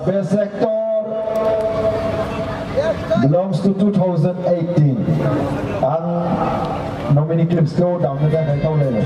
Best Actor belongs to 2018. Ang nominee clips ko down na kay Kaulelo.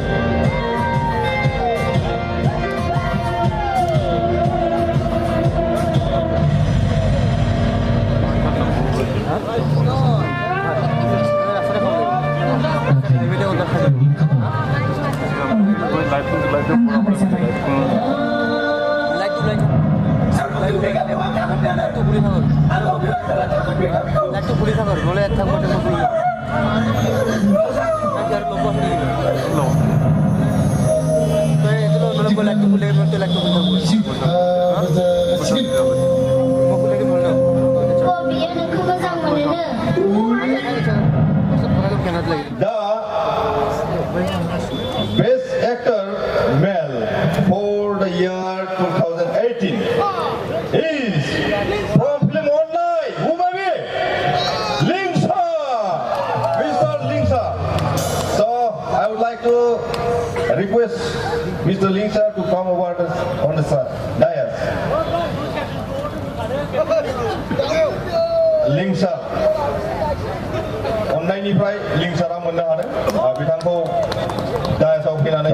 Best Actor Male for the year 2018 is from film online. Who may be? Lingsa, Mr. Lingsa. So I would like to request Mr. Lingsa to come over on the dais. Lingsa. अन्नायनिफ्राय लिंसारा मोननो हादों बिथांखौ दायासाव फैनानै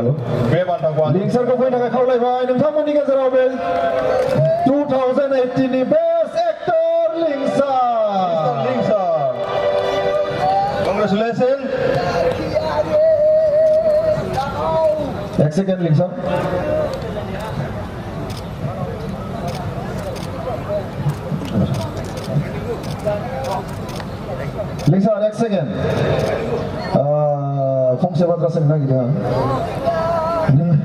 बे बान्थाखौ लिंसारखौ फैनो थाखाय खावलायबाय नोंथांमोननि गेजेराव बे 2018 नि बेस्ट एक्टर लिंसार कंग्रेचुलेसन एक सेकेन्ड लिंसार Lingsa, next second. फंसे बाथ्रा सोंनो नागिरदों आं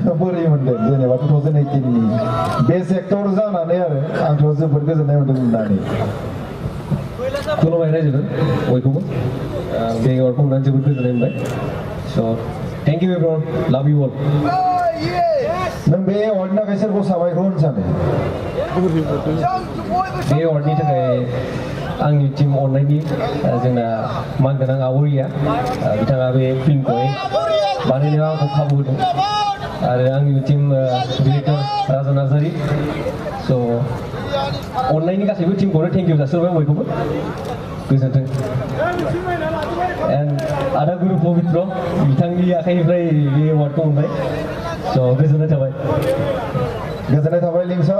नों बोरै मोनदों जेनेबा 2018 नि बेस्ट एक्टर जानानै आरो आंथ' जोबोद गोजोननाय मोन्दों होननानै खुलुमबाय रायजोफोर बयखौबो बे एवार्डखौ मोननानै जोबोद गोजोननाय मोनबाय स' थेंक इउ एभ्रिवान लाभ इउ अल नों बे एवार्डनि थाखाय सोरखौ साबायखर होनो सानो बे एवार्डनि थाखाय आंनि टीम अननायनि जोंना मानगोनां आबरिया बिथाङा बे फिल्मखौहाय बानायनायाव आंखौ खाबु होदों आरो आंनि टीम डिरेक्टर राजा नार्जारि स' अननायनि गासैबो टीमखौनो थेंक इउ जासिहरबाय बयखौबो गोजोन्थों एन्ड आदा गुरु पबित्र बिथांनि आखाइनिफ्राय बे एवार्डखौ मोनबाय स' गोजोननाय थाबाय लिंसा